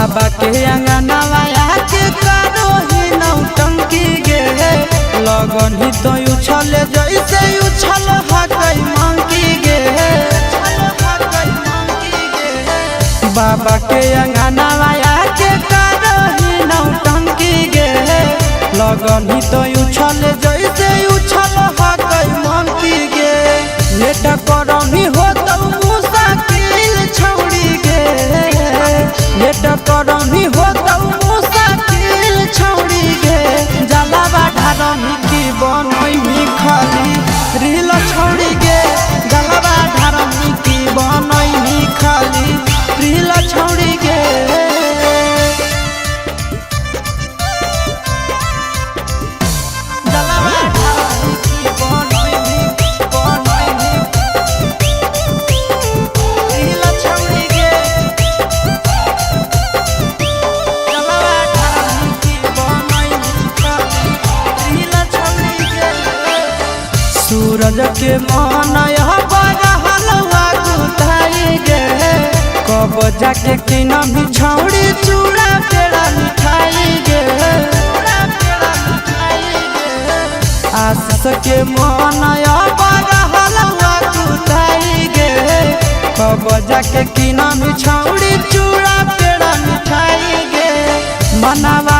बाबा के अंगनावा के करो ही नौटंकी गे लगन ही तो उछल जैसे उछल हकई मंकी गे बाबा के अंगनावा के करो ही नौटंकी गे लगन ही तो उछल जैसे उछल हकई मंकी गे लेट करनी हो तो मुसाकिल छौड़ी गे लेट करनी हो तो मुसाकिल छौड़ी गे जलावा ढारनी की बनई खाली रील छौड़ी गे जलावा ढारनी की बनई खाली रील छौड़ी गे सूरज के मन हलवा गुताई गे कब जाके किना भी छौड़ी चूड़ा पेड़ा मिठाई गे आशीष के मन हलवा गुताई गे कब जाके किना भी छौड़ी चूड़ा पेड़ा मिठाई गे मनावा